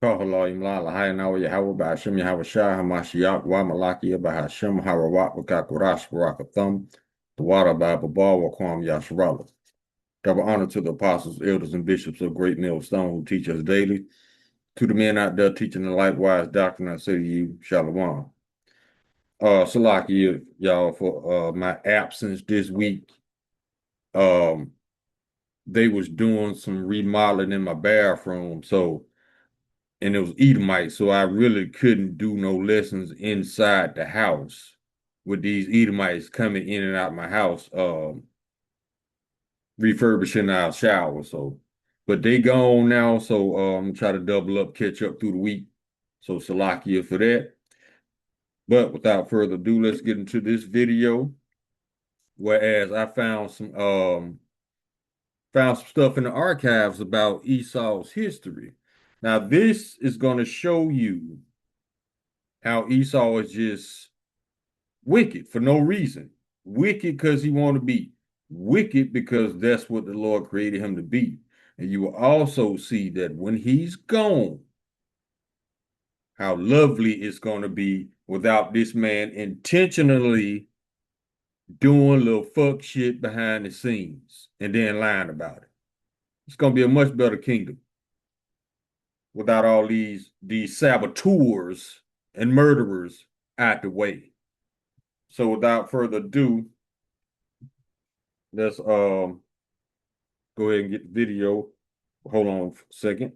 Kahala imla lahai nawa Yahweh Ba'ashem Yahweh Shai Hamashiach wa Malakia Bahashem Harawat Wakakurash Barakathum the water by Babal Wakwam Yasharala. Double honor to the apostles, elders, and bishops of Great Mill Stone who teach us daily. To the men out there teaching the likewise doctrine, I say to you, Shalom. Salaki, y'all, for my absence this week. They was doing some remodeling in my bathroom, and it was Edomites, so I really couldn't do no lessons inside the house with these Edomites coming in and out my house, refurbishing our shower. So, but they gone now, so try to double up, catch up through the week. So Salakia for that. But without further ado, let's get into this video. Whereas I found some stuff in the archives about Esau's history. Now, this is going to show you how Esau is just wicked for no reason. Wicked because he want to be. Wicked because that's what the Lord created him to be. And you will also see that when he's gone, how lovely it's going to be without this man intentionally doing little fuck shit behind the scenes and then lying about it. It's going to be a much better kingdom without all these saboteurs and murderers out the way. So without further ado, let's go ahead and get the video. Hold on a second.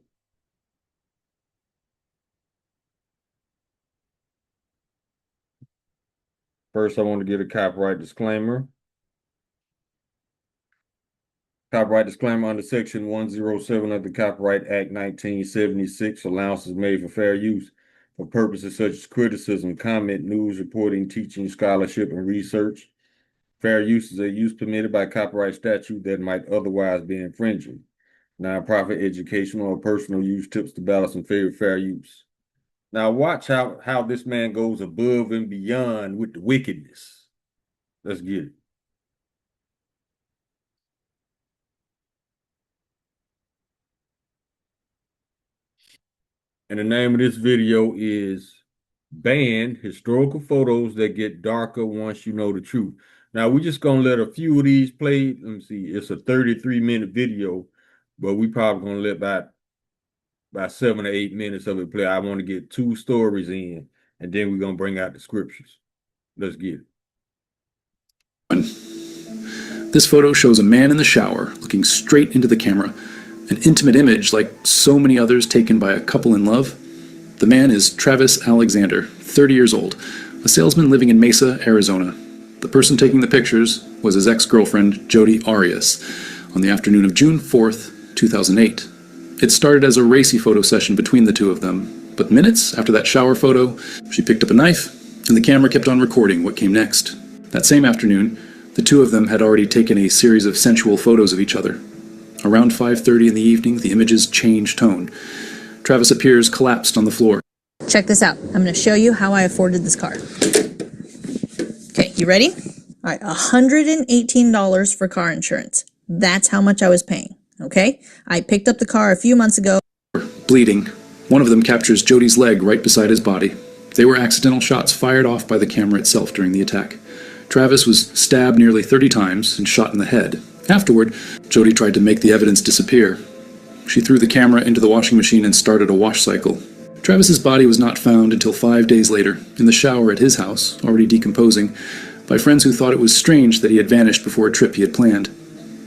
First, I want to get a copyright disclaimer. Copyright disclaimer under Section 107 of the Copyright Act 1976. Allowance is made for fair use for purposes such as criticism, comment, news, reporting, teaching, scholarship, and research. Fair use is a use permitted by copyright statute that might otherwise be infringing. Nonprofit, educational, or personal use tips to balance in favor of fair use. Now watch how this man goes above and beyond with the wickedness. Let's get it. And the name of this video is Banned Historical Photos That Get Darker Once You Know the Truth. Now, we're just going to let a few of these play. Let me see. It's a 33-minute video, but we probably going to let about 7 or 8 minutes of it play. I want to get 2 stories in, and then we're going to bring out the scriptures. Let's get it. This photo shows a man in the shower looking straight into the camera, an intimate image like so many others taken by a couple in love. The man is Travis Alexander, 30 years old, a salesman living in Mesa, Arizona. The person taking the pictures was his ex-girlfriend, Jody Arias, on the afternoon of June 4th, 2008. It started as a racy photo session between the two of them, but minutes after that shower photo, she picked up a knife, and the camera kept on recording what came next. That same afternoon, the two of them had already taken a series of sensual photos of each other. Around 5:30 in the evening, the images change tone. Travis appears collapsed on the floor. Check this out. I'm going to show you how I afforded this car. Okay, you ready? All right, $118 for car insurance. That's how much I was paying, okay? I picked up the car a few months ago. Bleeding. One of them captures Jody's leg right beside his body. They were accidental shots fired off by the camera itself during the attack. Travis was stabbed nearly 30 times and shot in the head. Afterward, Jody tried to make the evidence disappear. She threw the camera into the washing machine and started a wash cycle. Travis's body was not found until 5 days later, in the shower at his house, already decomposing, by friends who thought it was strange that he had vanished before a trip he had planned.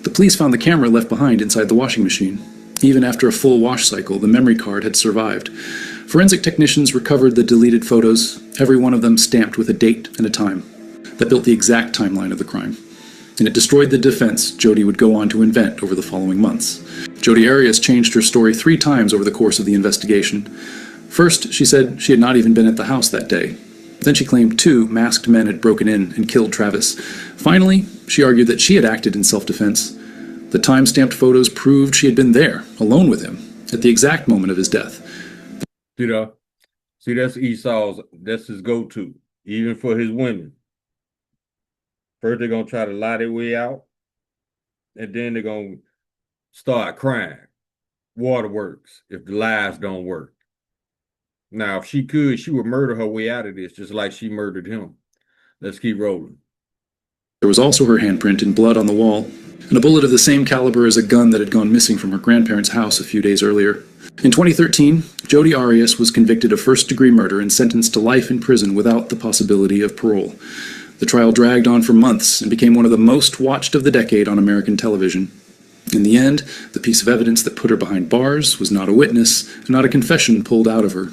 The police found the camera left behind inside the washing machine. Even after a full wash cycle, the memory card had survived. Forensic technicians recovered the deleted photos, every one of them stamped with a date and a time, that built the exact timeline of the crime. And it destroyed the defense Jody would go on to invent over the following months. Jody Arias changed her story 3 times over the course of the investigation. First, she said she had not even been at the house that day. Then she claimed 2 masked men had broken in and killed Travis. Finally, she argued that she had acted in self-defense. The time-stamped photos proved she had been there, alone with him, at the exact moment of his death. See, that's that's his go-to, even for his women. First, they're going to try to lie their way out, and then they're going to start crying. Waterworks if the lies don't work. Now, if she could, she would murder her way out of this, just like she murdered him. Let's keep rolling. There was also her handprint in blood on the wall, and a bullet of the same caliber as a gun that had gone missing from her grandparents' house a few days earlier. In 2013, Jodi Arias was convicted of first-degree murder and sentenced to life in prison without the possibility of parole. The trial dragged on for months and became one of the most watched of the decade on American television. In the end, the piece of evidence that put her behind bars was not a witness and not a confession pulled out of her.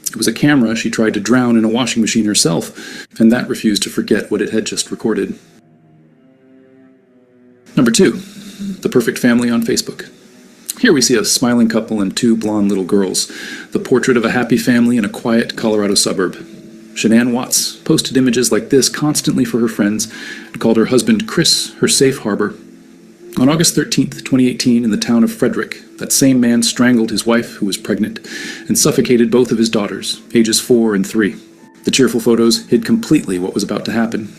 It was a camera she tried to drown in a washing machine herself, and that refused to forget what it had just recorded. Number 2, the perfect family on Facebook. Here we see a smiling couple and 2 blonde little girls, the portrait of a happy family in a quiet Colorado suburb. Shanann Watts posted images like this constantly for her friends and called her husband Chris her safe harbor. On August 13th, 2018, in the town of Frederick, that same man strangled his wife, who was pregnant, and suffocated both of his daughters, ages 4 and 3. The cheerful photos hid completely what was about to happen.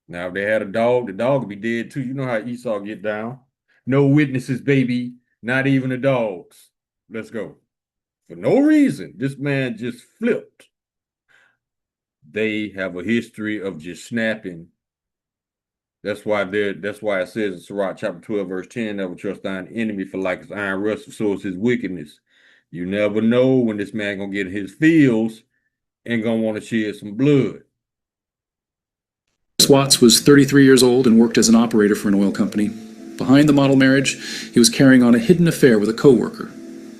Now, if they had a dog, the dog would be dead too. You know how Esau get down. No witnesses, baby. Not even the dogs. Let's go. For no reason, this man just flipped. They have a history of just snapping. That's why it says in Sirach chapter 12, verse 10, never trust thine enemy, for like his iron rust, so is his wickedness. You never know when this man gonna get his feels and gonna want to shed some blood. Chris Watts was 33 years old and worked as an operator for an oil company. Behind the model marriage, he was carrying on a hidden affair with a co-worker.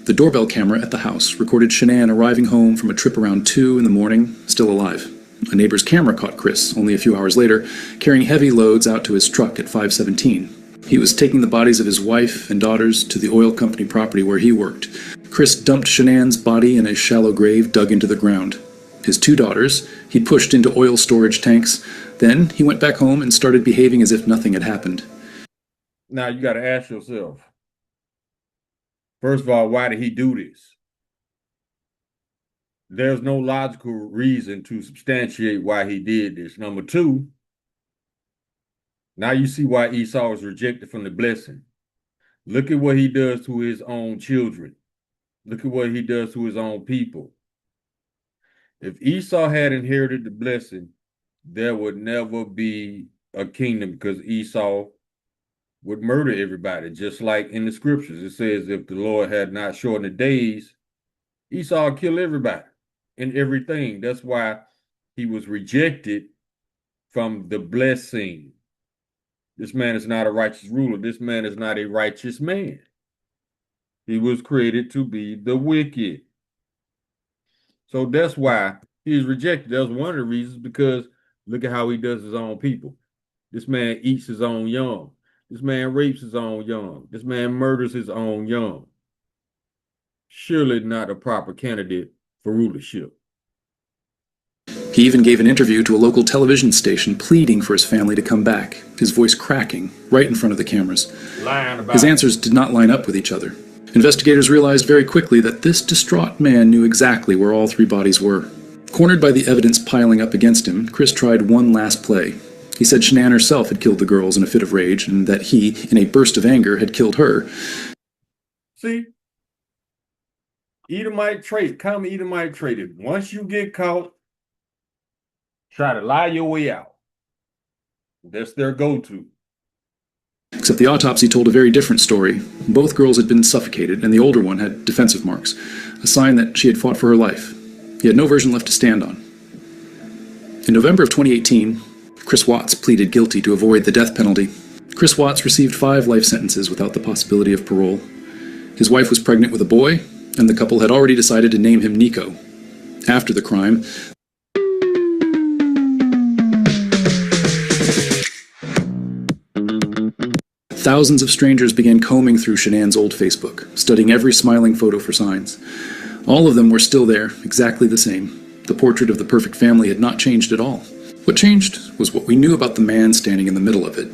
The doorbell camera at the house recorded Shanann arriving home from a trip around 2 in the morning, still alive. A neighbor's camera caught Chris, only a few hours later, carrying heavy loads out to his truck at 517. He was taking the bodies of his wife and daughters to the oil company property where he worked. Chris dumped Shanann's body in a shallow grave dug into the ground. His 2 daughters he pushed into oil storage tanks. Then he went back home and started behaving as if nothing had happened. Now you got to ask yourself, first of all, why did he do this? There's no logical reason to substantiate why he did this. Number 2, now you see why Esau was rejected from the blessing. Look at what he does to his own children. Look at what he does to his own people. If Esau had inherited the blessing, there would never be a kingdom, because Esau would murder everybody, just like in the scriptures. It says if the Lord had not shortened the days, Esau would kill everybody and everything. That's why he was rejected from the blessing. This man is not a righteous ruler. This man is not a righteous man. He was created to be the wicked. So that's why he is rejected. That's one of the reasons, because look at how he does his own people. This man eats his own young. This man rapes his own young. This man murders his own young. Surely not a proper candidate for rulership. He even gave an interview to a local television station pleading for his family to come back, his voice cracking right in front of the cameras. His answers did not line up with each other. Investigators realized very quickly that this distraught man knew exactly where all 3 bodies were. Cornered by the evidence piling up against him, Chris tried one last play. He said Shanann herself had killed the girls in a fit of rage, and that he, in a burst of anger, had killed her. See? Edomite trait, common Edomite trait. Once you get caught, try to lie your way out. That's their go-to. Except the autopsy told a very different story. Both girls had been suffocated, and the older one had defensive marks, a sign that she had fought for her life. He had no version left to stand on. In November of 2018, Chris Watts pleaded guilty to avoid the death penalty. Chris Watts received 5 life sentences without the possibility of parole. His wife was pregnant with a boy, and the couple had already decided to name him Nico. After the crime, thousands of strangers began combing through Shanann's old Facebook, studying every smiling photo for signs. All of them were still there, exactly the same. The portrait of the perfect family had not changed at all. What changed was what we knew about the man standing in the middle of it.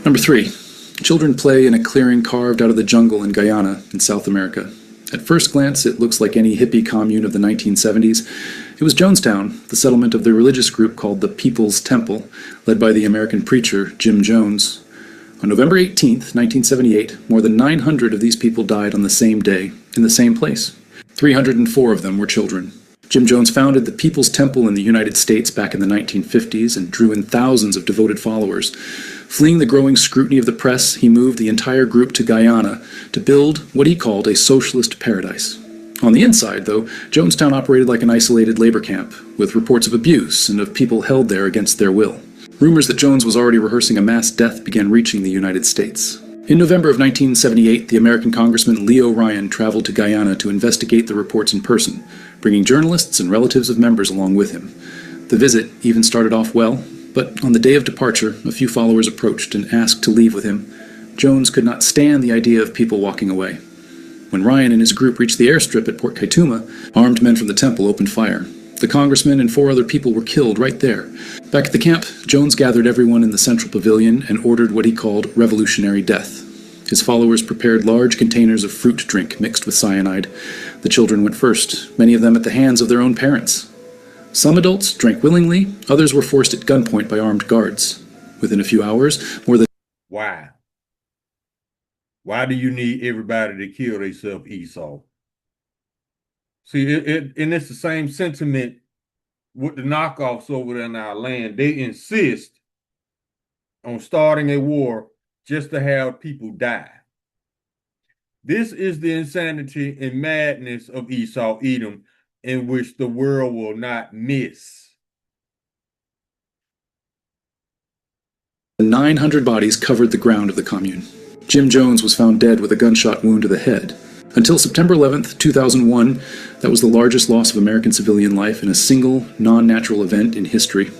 Number 3. Children play in a clearing carved out of the jungle in Guyana, in South America. At first glance, it looks like any hippie commune of the 1970s. It was Jonestown, the settlement of the religious group called the People's Temple, led by the American preacher Jim Jones. On November 18, 1978, more than 900 of these people died on the same day, in the same place. 304 of them were children. Jim Jones founded the People's Temple in the United States back in the 1950s and drew in thousands of devoted followers. Fleeing the growing scrutiny of the press, he moved the entire group to Guyana to build what he called a socialist paradise. On the inside, though, Jonestown operated like an isolated labor camp, with reports of abuse and of people held there against their will. Rumors that Jones was already rehearsing a mass death began reaching the United States. In November of 1978, the American Congressman Leo Ryan traveled to Guyana to investigate the reports in person, bringing journalists and relatives of members along with him. The visit even started off well, but on the day of departure, a few followers approached and asked to leave with him. Jones could not stand the idea of people walking away. When Ryan and his group reached the airstrip at Port Kaituma, armed men from the temple opened fire. The congressman and 4 other people were killed right there. Back at the camp, Jones gathered everyone in the central pavilion and ordered what he called revolutionary death. His followers prepared large containers of fruit drink mixed with cyanide. The children went first, many of them at the hands of their own parents. Some adults drank willingly, others were forced at gunpoint by armed guards. Within a few hours, more than... Why? Why do you need everybody to kill themselves, Esau? See, and it's the same sentiment with the knockoffs over there in our land. They insist on starting a war just to have people die. This is the insanity and madness of Esau Edom, in which the world will not miss. 900 bodies covered the ground of the commune. Jim Jones was found dead with a gunshot wound to the head. Until September 11, 2001, that was the largest loss of American civilian life in a single, non-natural event in history.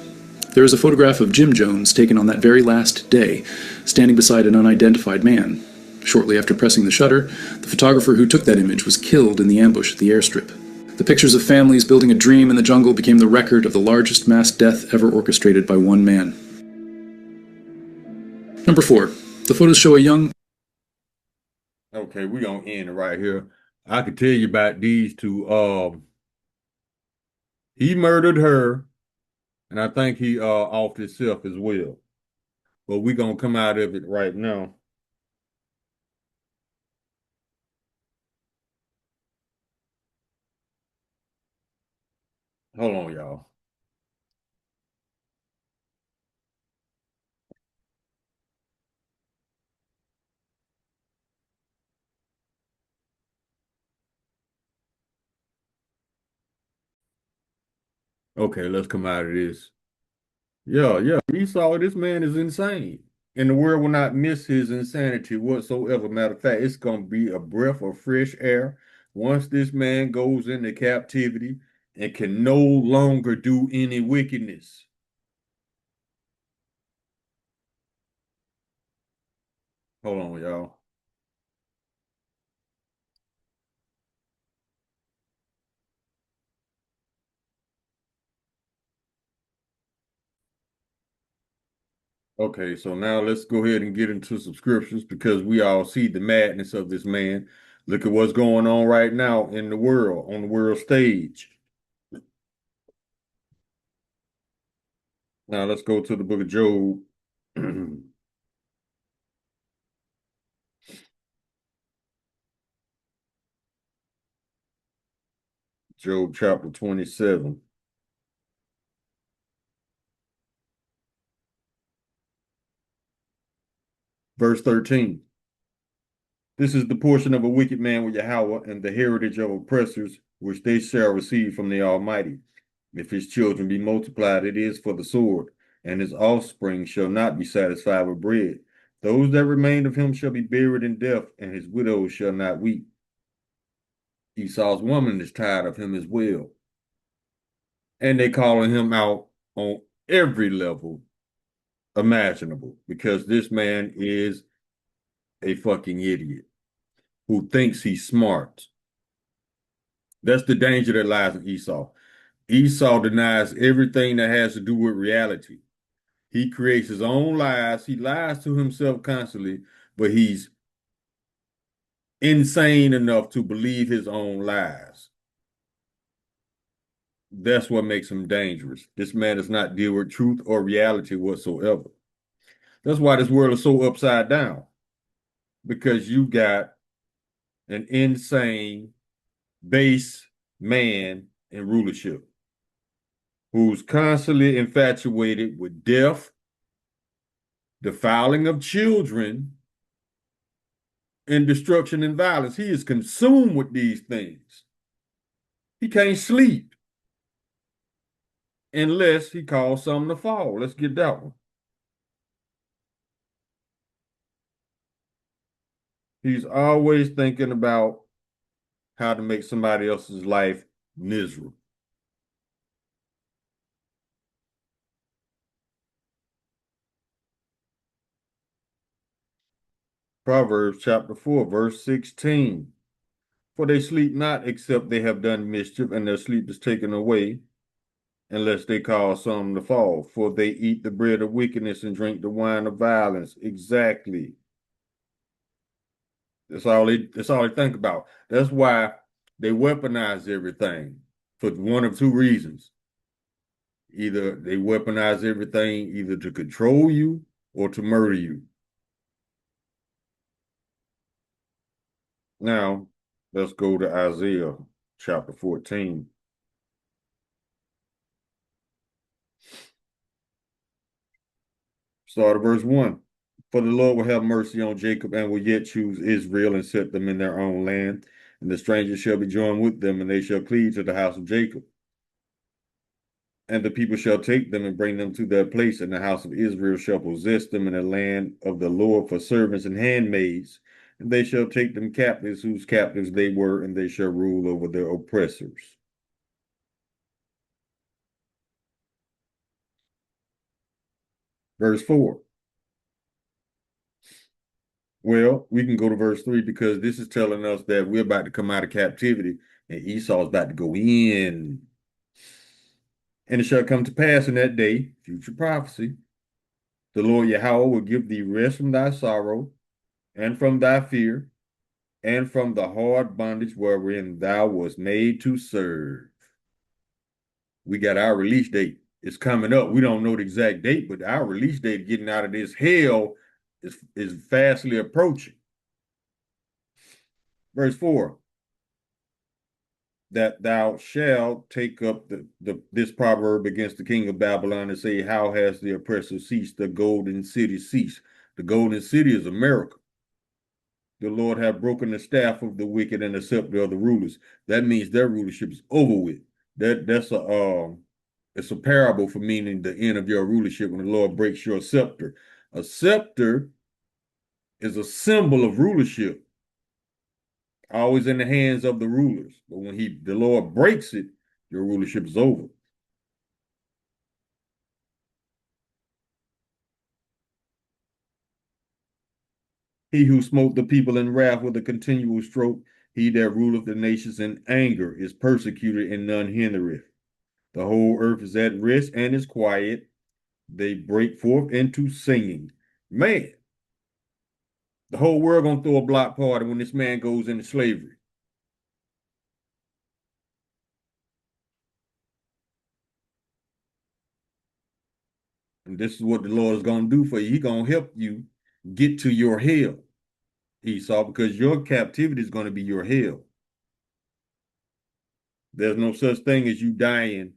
There is a photograph of Jim Jones taken on that very last day, standing beside an unidentified man. Shortly after pressing the shutter, the photographer who took that image was killed in the ambush at the airstrip. The pictures of families building a dream in the jungle became the record of the largest mass death ever orchestrated by one man. Number 4. The photos show a young... Okay, we're gonna end it right here. I could tell you about these two. He murdered her, and I think he offed himself as well. But we're gonna come out of it right now. Hold on, y'all. Okay, let's come out of this. Yeah, Esau, this man is insane. And the world will not miss his insanity whatsoever. Matter of fact, it's going to be a breath of fresh air once this man goes into captivity and can no longer do any wickedness. Hold on, y'all. Okay, so now let's go ahead and get into subscriptions because we all see the madness of this man. Look at what's going on right now in the world, on the world stage. Now let's go to the book of Job. Job chapter 27. Verse 13. This is the portion of a wicked man with Yahweh and the heritage of oppressors, which they shall receive from the Almighty. If his children be multiplied, it is for the sword, and his offspring shall not be satisfied with bread. Those that remain of him shall be buried in death, and his widows shall not weep. Esau's woman is tired of him as well. And they calling him out on every level imaginable because this man is a fucking idiot who thinks he's smart. That's the danger that lies in Esau. Esau denies everything that has to do with reality. He creates his own lies. He lies to himself constantly, but he's insane enough to believe his own lies. That's what makes him dangerous. This man does not deal with truth or reality whatsoever. That's why this world is so upside down. Because you got an insane base man in rulership, who's constantly infatuated with death, defiling of children, and destruction and violence. He is consumed with these things. He can't sleep unless he calls something to fall. Let's get that one. He's always thinking about how to make somebody else's life miserable. Proverbs chapter 4, verse 16. For they sleep not except they have done mischief, and their sleep is taken away, unless they cause some to fall. For they eat the bread of wickedness and drink the wine of violence. Exactly. That's all they think about. That's why they weaponize everything for one of two reasons. Either they weaponize everything either to control you or to murder you. Now, let's go to Isaiah chapter 14. Start at verse 1. For the Lord will have mercy on Jacob and will yet choose Israel and set them in their own land. And the strangers shall be joined with them, and they shall cleave to the house of Jacob. And the people shall take them and bring them to their place, and the house of Israel shall possess them in the land of the Lord for servants and handmaids. And they shall take them captives, whose captives they were, and they shall rule over their oppressors. Verse 4. Well, we can go to verse 3 because this is telling us that we're about to come out of captivity and Esau is about to go in. And it shall come to pass in that day, future prophecy, the Lord Yahweh will give thee rest from thy sorrow and from thy fear and from the hard bondage wherein thou wast made to serve. We got our release date. It's coming up. We don't know the exact date, but our release date getting out of this hell is fastly approaching. Verse 4. That thou shalt take up this proverb against the king of Babylon and say, how has the oppressor ceased? The golden city ceased. The golden city is America. The Lord have broken the staff of the wicked and the scepter of the rulers. That means their rulership is over with. That's it's a parable for meaning the end of your rulership when the Lord breaks your scepter. A scepter is a symbol of rulership, always in the hands of the rulers. But when the Lord breaks it, your rulership is over. He who smote the people in wrath with a continual stroke, he that ruleth the nations in anger, is persecuted and none hindereth. The whole earth is at rest and is quiet. They break forth into singing. Man, the whole world gonna throw a block party when this man goes into slavery. And this is what the Lord is gonna do for you. He's gonna help you get to your hell, Esau, because your captivity is gonna be your hell. There's no such thing as you dying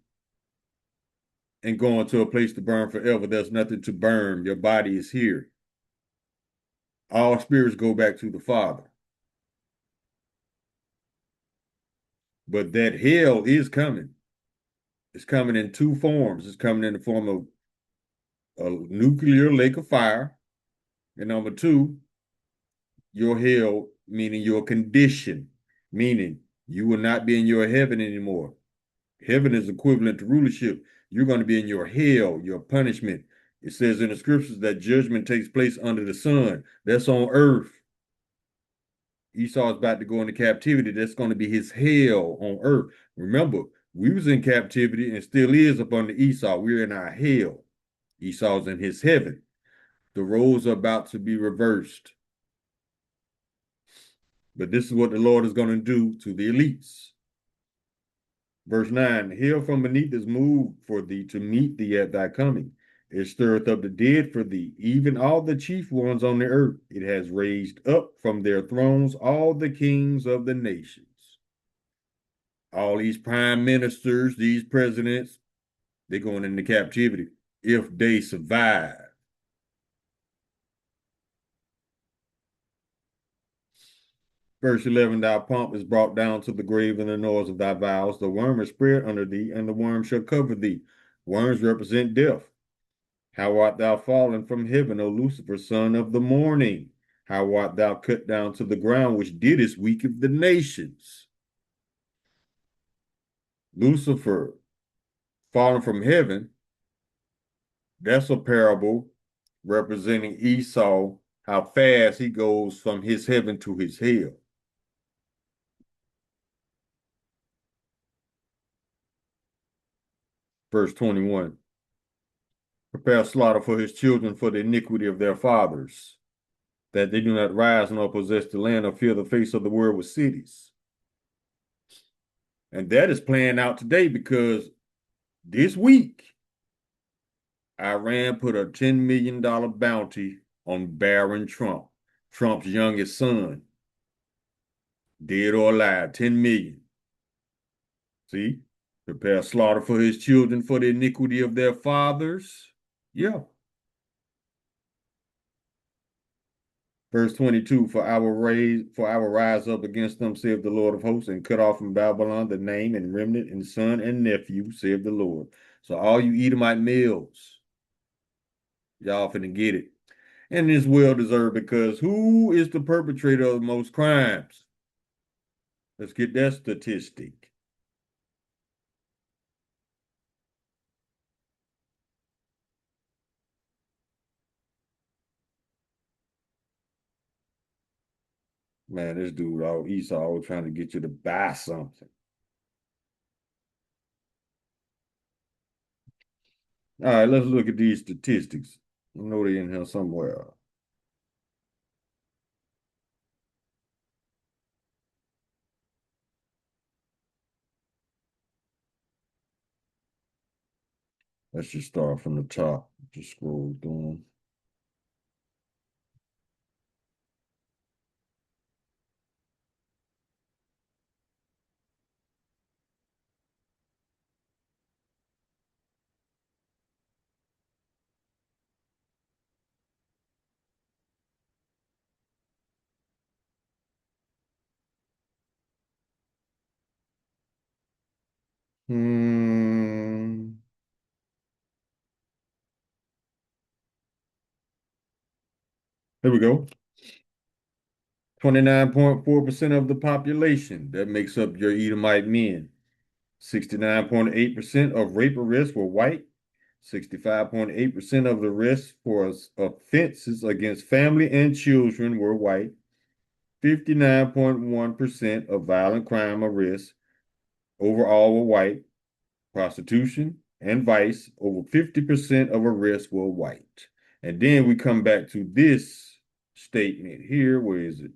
and going to a place to burn forever. There's nothing to burn. Your body is here. All spirits go back to the Father. But that hell is coming. It's coming in two forms. It's coming in the form of a nuclear lake of fire. And number two, your hell, meaning your condition, meaning you will not be in your heaven anymore. Heaven is equivalent to rulership. You're going to be in your hell, your punishment. It says in the scriptures that judgment takes place under the sun. That's on earth. Esau is about to go into captivity. That's going to be his hell on earth. Remember, we was in captivity and still is up under Esau. We're in our hell. Esau's in his heaven. The roles are about to be reversed. But this is what the Lord is going to do to the elites. Verse 9, hell from beneath is moved for thee to meet thee at thy coming. It stirreth up the dead for thee, even all the chief ones on the earth. It has raised up from their thrones all the kings of the nations. All these prime ministers, these presidents, they're going into captivity if they survive. Verse 11, Thy pomp is brought down to the grave in the noise of thy vows. The worm is spread under thee, and the worm shall cover thee. Worms represent death. How art thou fallen from heaven, O Lucifer, son of the morning? How art thou cut down to the ground, which didst weaken the nations? Lucifer, fallen from heaven, that's a parable representing Esau, how fast he goes from his heaven to his hell. Verse 21, prepare slaughter for his children for the iniquity of their fathers, that they do not rise nor possess the land or fear the face of the world with cities. And that is playing out today because this week, Iran put a $10 million bounty on Barron Trump, Trump's youngest son, dead or alive, 10 million. See, prepare slaughter for his children for the iniquity of their fathers. Yeah. Verse 22, for I will rise up against them, saith the Lord of hosts, and cut off from Babylon the name and remnant and son and nephew, saith the Lord. So all you Edomite males, y'all finna get it. And it's well deserved because who is the perpetrator of the most crimes? Let's get that statistic. Man, this dude, Esau, always trying to get you to buy something. All right, let's look at these statistics. I know they're in here somewhere. Let's just start from the top. Just scroll through them. Here we go. 29.4% of the population. That makes up your Edomite men. 69.8% of rape arrests were white. 65.8% of the arrests for offenses against family and children were white. 59.1% of violent crime arrests overall were white. Prostitution and vice, over 50% of arrests were white. And then we come back to this statement here. Where is it?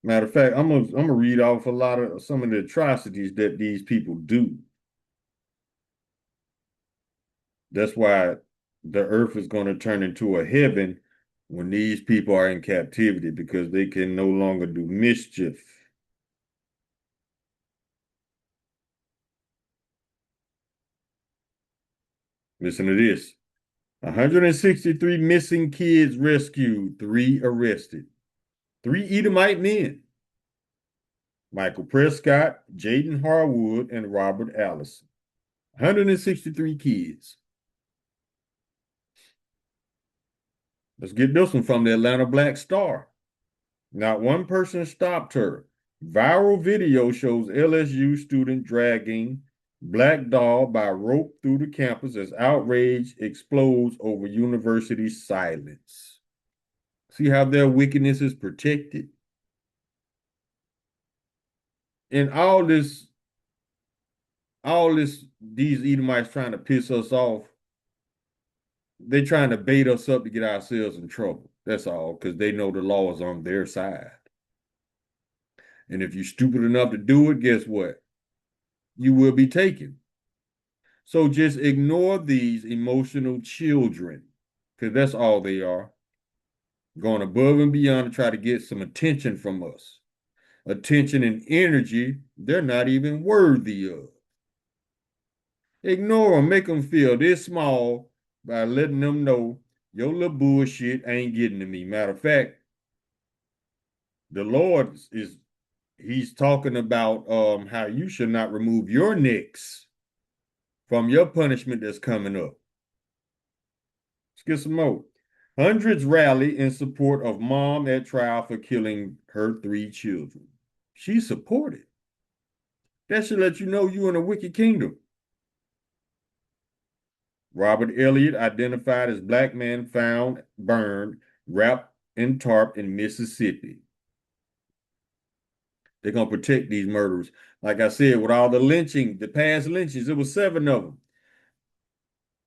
Matter of fact, I'm gonna read off a lot of some of the atrocities that these people do. That's why the earth is going to turn into a heaven when these people are in captivity because they can no longer do mischief. Listen to this. 163 missing kids rescued, 3 arrested. 3 Edomite men. Michael Prescott, Jaden Harwood, and Robert Allison. 163 kids. Let's get this one from the Atlanta Black Star. Not one person stopped her. Viral video shows LSU student dragging black doll by rope through the campus as outrage explodes over university silence. See how their wickedness is protected? And these Edomites trying to piss us off. They're trying to bait us up to get ourselves in trouble. That's all, because they know the law is on their side. And if you're stupid enough to do it, guess what? You will be taken. So just ignore these emotional children, because that's all they are, going above and beyond to try to get some attention from us. Attention and energy they're not even worthy of. Ignore them, make them feel this small by letting them know your little bullshit ain't getting to me. Matter of fact, the Lord is he's talking about how you should not remove your necks from your punishment that's coming up. Let's get some more. Hundreds rally in support of mom at trial for killing her 3 children. She supported. That should let you know you in a wicked kingdom. Robert Elliott identified as black man found burned, wrapped in tarp in Mississippi. They're going to protect these murderers. Like I said, with all the lynching, the past lynchings, it was 7 of them.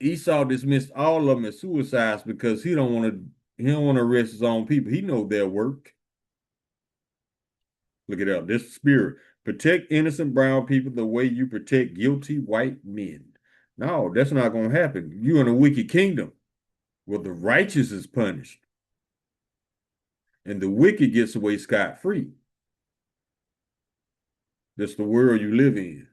Esau dismissed all of them as suicides because he don't want to arrest his own people. He know their work. Look it up. This spirit. Protect innocent brown people the way you protect guilty white men. No, that's not going to happen. You're in a wicked kingdom where the righteous is punished and the wicked gets away scot-free. That's the world you live in.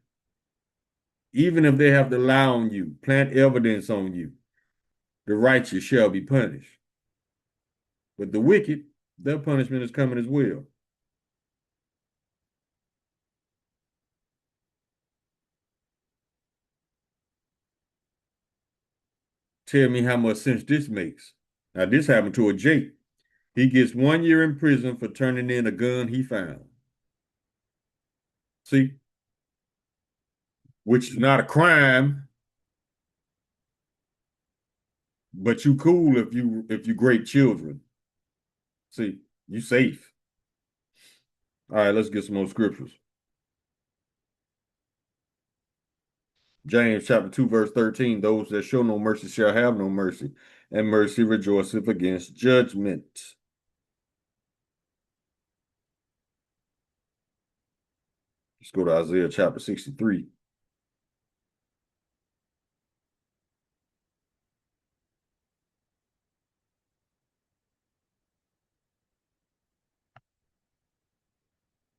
Even if they have to lie on you, plant evidence on you, the righteous shall be punished. But the wicked, their punishment is coming as well. Tell me how much sense this makes. Now, this happened to a Jake. He gets 1 year in prison for turning in a gun he found. See, which is not a crime, but you cool if you great children. See, you safe. All right, let's get some more scriptures. James chapter 2, verse 13. Those that show no mercy shall have no mercy, and mercy rejoiceth against judgment. Let's go to Isaiah chapter 63.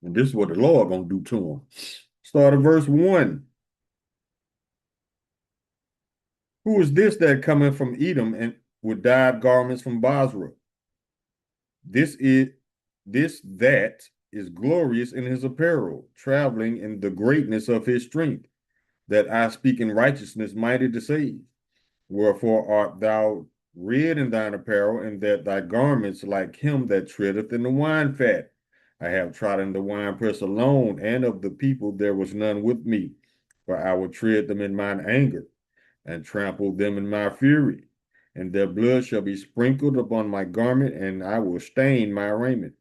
And this is what the Lord gonna do to him. Start at verse 1. Who is this that cometh from Edom and with dyed garments from Basra? This that is glorious in his apparel, traveling in the greatness of his strength, that I speak in righteousness, mighty to save. Wherefore art thou red in thine apparel, and that thy garments like him that treadeth in the wine fat? I have trodden the winepress alone, and of the people there was none with me, for I will tread them in mine anger, and trample them in my fury. And their blood shall be sprinkled upon my garment, and I will stain my raiment.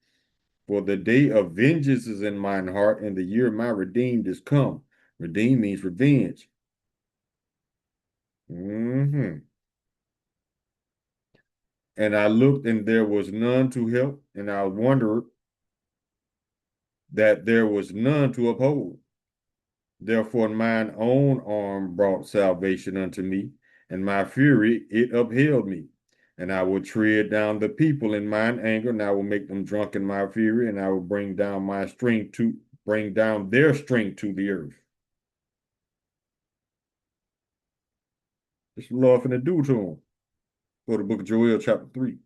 For the day of vengeance is in mine heart, and the year of my redeemed is come. Redeem means revenge. And I looked, and there was none to help, and I wondered that there was none to uphold. Therefore mine own arm brought salvation unto me, and my fury it upheld me. And I will tread down the people in mine anger, and I will make them drunk in my fury, and I will bring down their strength to the earth. This is the Lord finna do to them. Go to the book of Joel, chapter 3.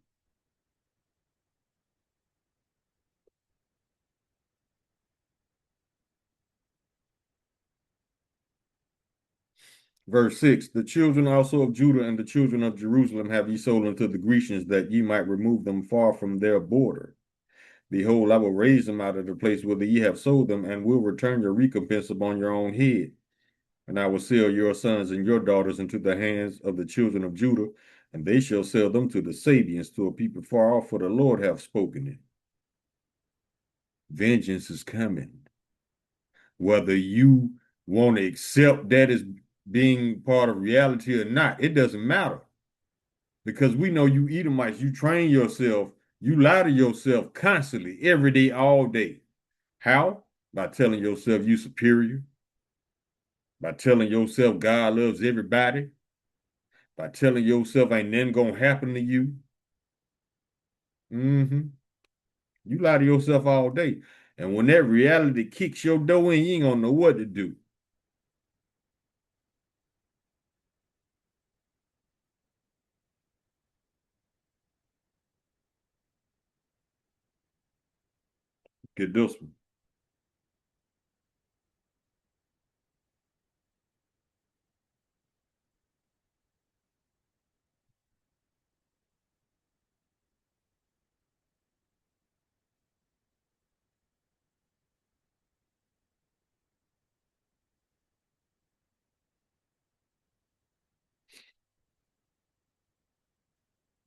Verse 6, the children also of Judah and the children of Jerusalem have ye sold unto the Grecians, that ye might remove them far from their border. Behold, I will raise them out of the place whither ye have sold them, and will return your recompense upon your own head. And I will sell your sons and your daughters into the hands of the children of Judah, and they shall sell them to the Sabians, to a people far off, for the Lord hath spoken it. Vengeance is coming. Whether you want to accept that as being part of reality or not, it doesn't matter. Because we know you Edomites, you train yourself, you lie to yourself constantly, every day, all day. How? By telling yourself you superior. By telling yourself God loves everybody, by telling yourself ain't nothing gonna happen to you. Hmm. You lie to yourself all day. And when that reality kicks your door in, you ain't gonna know what to do. Get this one.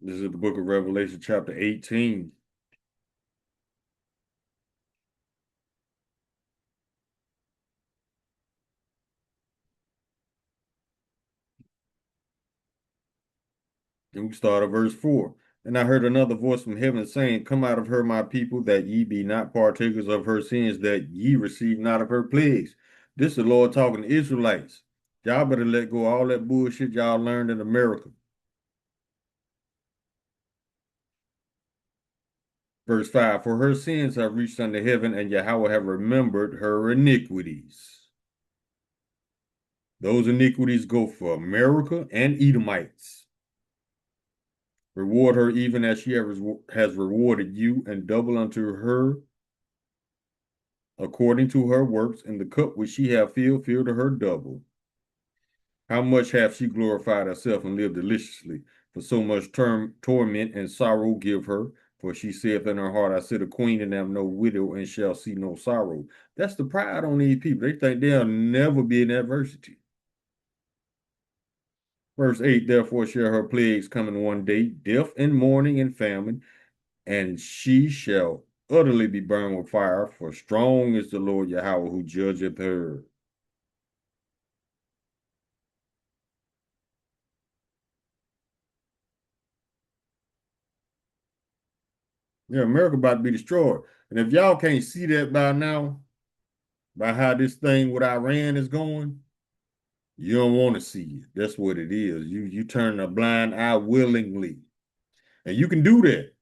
This is the book of Revelation, chapter 18. And we start at verse 4. And I heard another voice from heaven saying, Come out of her, my people, that ye be not partakers of her sins, that ye receive not of her plagues. This is the Lord talking to Israelites. Y'all better let go of all that bullshit y'all learned in America. Verse 5, For her sins have reached unto heaven, and Yahweh have remembered her iniquities. Those iniquities go for America and Edomites. Reward her even as she has rewarded you, and double unto her according to her works, and the cup which she hath filled, fill to her double. How much hath she glorified herself and lived deliciously? For so much torment and sorrow give her. For she saith in her heart, I sit a queen and am no widow and shall see no sorrow. That's the pride on these people. They think they'll never be in adversity. Verse 8, Therefore shall her plagues come in one day, death and mourning and famine, and she shall utterly be burned with fire, for strong is the Lord Yahweh who judgeth her. Yeah, America about to be destroyed. And if y'all can't see that by now, by how this thing with Iran is going, you don't want to see it. That's what it is. You turn a blind eye willingly. And you can do that.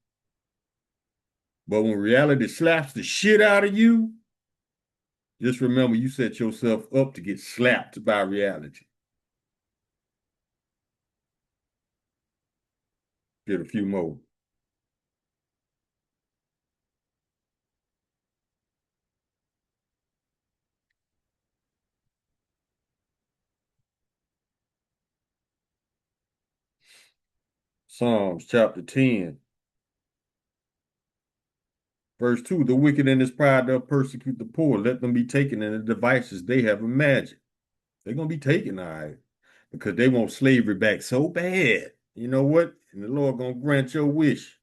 But when reality slaps the shit out of you, just remember you set yourself up to get slapped by reality. Get a few more. Psalms chapter 10, verse 2. The wicked in his pride doth persecute the poor. Let them be taken in the devices they have imagined. They're going to be taken, all right, because they want slavery back so bad. You know what? And the Lord going to grant your wish,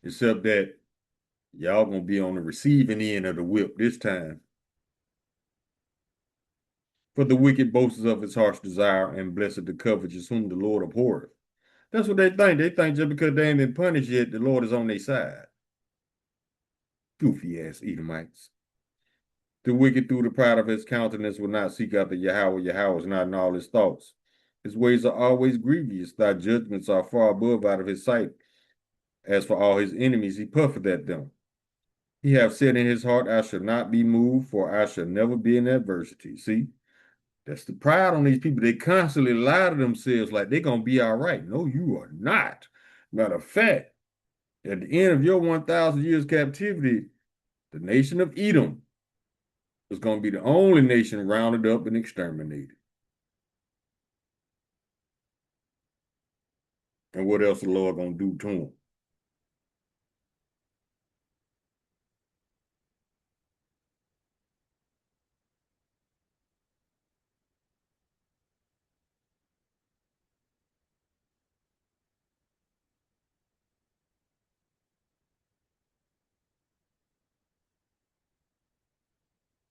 except that y'all going to be on the receiving end of the whip this time. For the wicked boasts of his heart's desire, and blessed the covetous whom the Lord abhorreth. That's what they think. They think just because they ain't been punished yet, the Lord is on their side. Goofy ass Edomites. The wicked through the pride of his countenance will not seek after Yahweh. Yahweh is not in all his thoughts. His ways are always grievous. Thy judgments are far above out of his sight. As for all his enemies, he puffeth at them. He hath said in his heart, I shall not be moved, for I shall never be in adversity. See, that's the pride on these people. They constantly lie to themselves like they're going to be all right. No, you are not. Matter of fact, at the end of your 1,000 years captivity, the nation of Edom is going to be the only nation rounded up and exterminated. And what else the Lord going to do to them?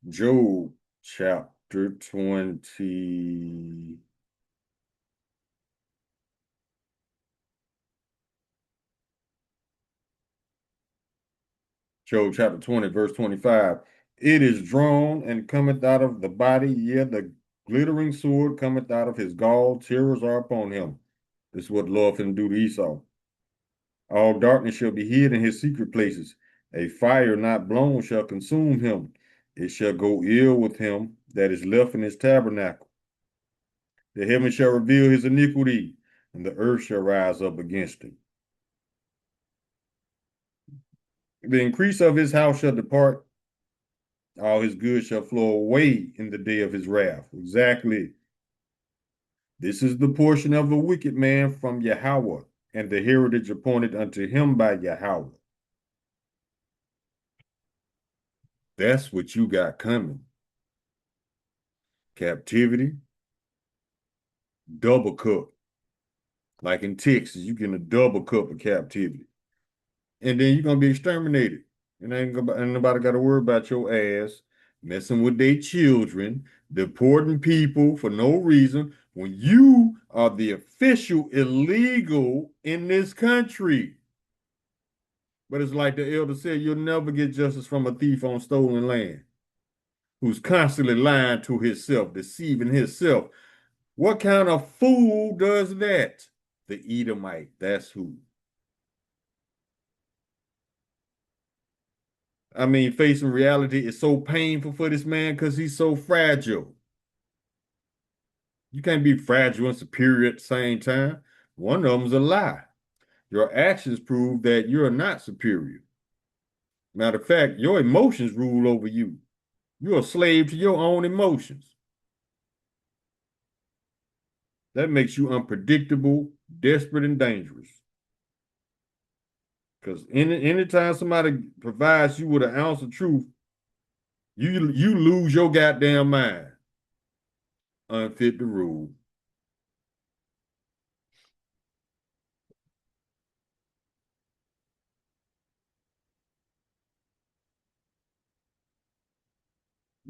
Job chapter 20. Job chapter 20, verse 25. It is drawn and cometh out of the body, yea, the glittering sword cometh out of his gall. Terrors are upon him. This is what the Lord finna do to Esau. All darkness shall be hid in his secret places. A fire not blown shall consume him. It shall go ill with him that is left in his tabernacle. The heavens shall reveal his iniquity, and the earth shall rise up against him. The increase of his house shall depart. All his goods shall flow away in the day of his wrath. Exactly. This is the portion of a wicked man from Yahweh, and the heritage appointed unto him by Yahweh. That's what you got coming. Captivity, double cup. Like in Texas, you get a double cup of captivity. And then you're going to be exterminated. And ain't nobody got to worry about your ass messing with their children, deporting people for no reason when you are the official illegal in this country. But it's like the elder said, you'll never get justice from a thief on stolen land who's constantly lying to himself, deceiving himself. What kind of fool does that? The Edomite, that's who. I mean, facing reality is so painful for this man because he's so fragile. You can't be fragile and superior at the same time. One of them's a lie. Your actions prove that you're not superior. Matter of fact, your emotions rule over you. You're a slave to your own emotions. That makes you unpredictable, desperate, and dangerous. Because anytime somebody provides you with an ounce of truth, you lose your goddamn mind. Unfit to rule.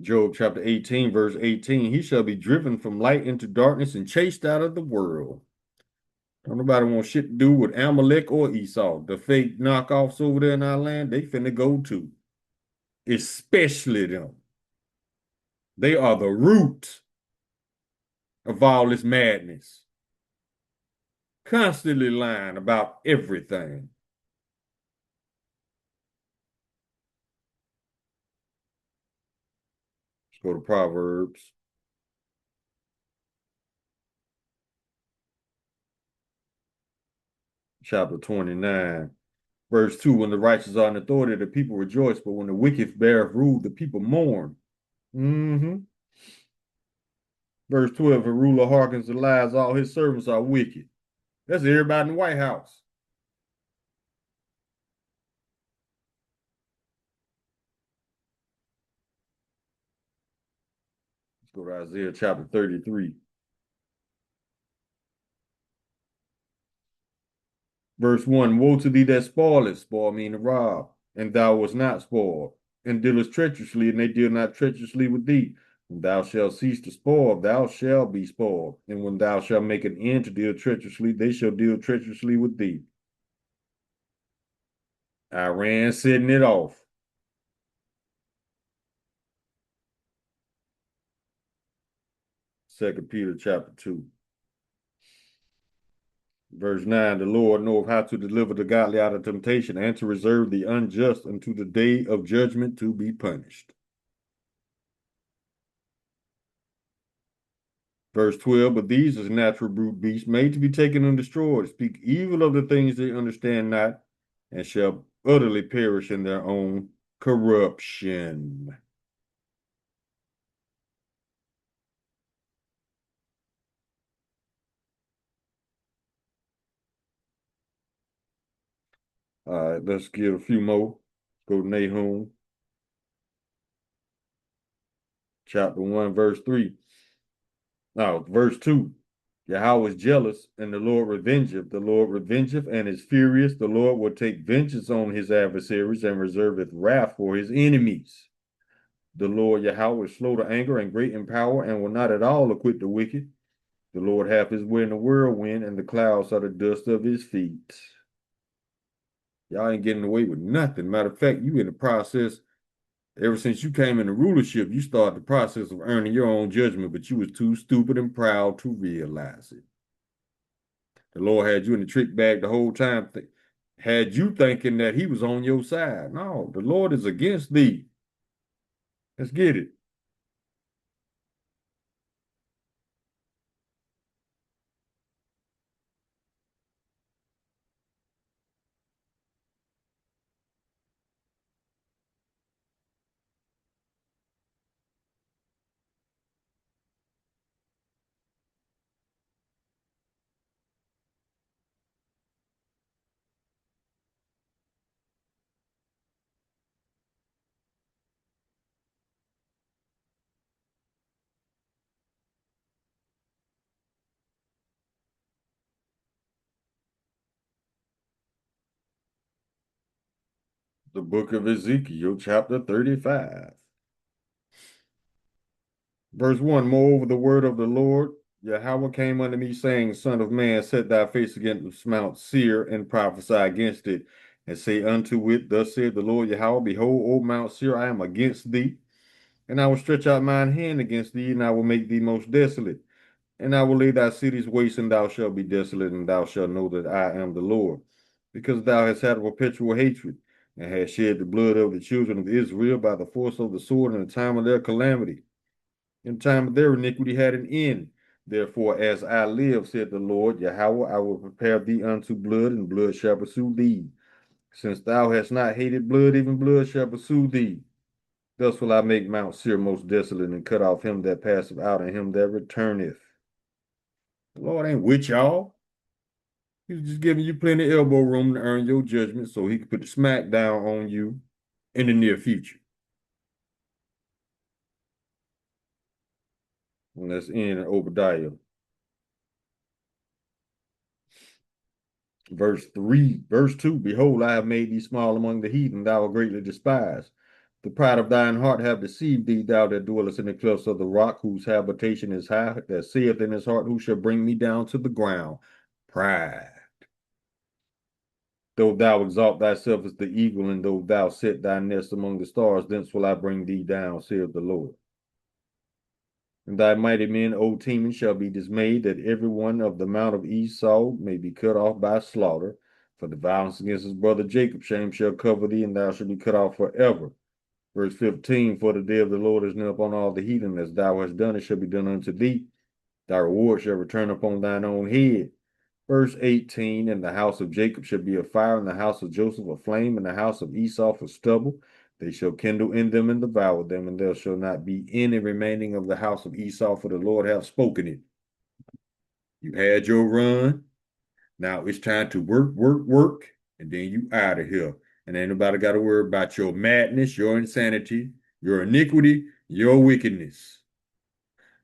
Job chapter 18, verse 18, he shall be driven from light into darkness and chased out of the world. Don't nobody want shit to do with Amalek or Esau. The fake knockoffs over there in our land, they finna go too. Especially them. They are the root of all this madness. Constantly lying about everything. Let's go to Proverbs. Chapter 29. Verse 2, when the righteous are in authority, the people rejoice, but when the wicked beareth rule, the people mourn. Verse 12, if a ruler hearkens to lies, all his servants are wicked. That's everybody in the White House. Let's go to Isaiah chapter 33. Verse 1, woe to thee that spoilest, spoil meaning rob, and thou wast not spoiled, and dealest treacherously, and they deal not treacherously with thee. When thou shalt cease to spoil, thou shalt be spoiled. And when thou shalt make an end to deal treacherously, they shall deal treacherously with thee. Iran setting it off. Second Peter chapter 2. Verse 9, the Lord knoweth how to deliver the godly out of temptation and to reserve the unjust unto the day of judgment to be punished. Verse 12, but these is natural brute beasts made to be taken and destroyed, speak evil of the things they understand not, and shall utterly perish in their own corruption. All right, let's get a few more. Go to Nahum, chapter 1, verse 3. Now, verse 2. Yahweh is jealous, and the Lord revengeth. The Lord revengeth and is furious. The Lord will take vengeance on his adversaries and reserveth wrath for his enemies. The Lord Yahweh is slow to anger and great in power, and will not at all acquit the wicked. The Lord hath his way in the whirlwind, and the clouds are the dust of his feet. Y'all ain't getting away with nothing. Matter of fact, you in the process Ever since you came into rulership, you started the process of earning your own judgment, but you was too stupid and proud to realize it. The Lord had you in the trick bag the whole time, had you thinking that he was on your side. No, the Lord is against thee. Let's get it. The book of Ezekiel, chapter 35. Verse 1, moreover, the word of the Lord Yahweh came unto me, saying, Son of man, set thy face against Mount Seir, and prophesy against it, and say unto it, Thus saith the Lord Yahweh, Behold, O Mount Seir, I am against thee, and I will stretch out mine hand against thee, and I will make thee most desolate. And I will lay thy cities waste, and thou shalt be desolate, and thou shalt know that I am the Lord. Because thou hast had a perpetual hatred, and hast shed the blood of the children of Israel by the force of the sword in the time of their calamity. In time of their iniquity had an end. Therefore, as I live, said the Lord Yahweh, I will prepare thee unto blood, and blood shall pursue thee. Since thou hast not hated blood, even blood shall pursue thee. Thus will I make Mount Seir most desolate, and cut off him that passeth out, and him that returneth. The Lord ain't with y'all. He's just giving you plenty of elbow room to earn your judgment so he can put the smack down on you in the near future. And that's in Obadiah. Verse 3, verse 2, Behold, I have made thee small among the heathen, thou art greatly despised. The pride of thine heart have deceived thee, thou that dwellest in the clefts of the rock, whose habitation is high, that saith in his heart, Who shall bring me down to the ground? Pride. Though thou exalt thyself as the eagle, and though thou set thy nest among the stars, thence will I bring thee down, saith the Lord. And thy mighty men, O Teman, shall be dismayed, that every one of the mount of Esau may be cut off by slaughter. For the violence against his brother Jacob, shame shall cover thee, and thou shalt be cut off forever. Verse 15, For the day of the Lord is near upon all the heathen, as thou hast done, it shall be done unto thee. Thy reward shall return upon thine own head. Verse 18, And the house of Jacob shall be a fire, and the house of Joseph a flame, and the house of Esau for stubble. They shall kindle in them and devour them, and there shall not be any remaining of the house of Esau, for the Lord hath spoken it. You had your run. Now it's time to work, work, work, and then you out of here. And ain't nobody got to worry about your madness, your insanity, your iniquity, your wickedness.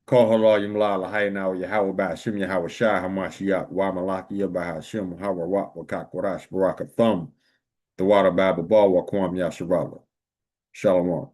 Call halal yamla lahayna Yahweh Bashim Yahweh Shah Hamashiach wa Malaki Bahashim Hawa Wat Wakakwarash Baraka Thumb. The water Bible Ball Wakwam Yasharala. Shalom.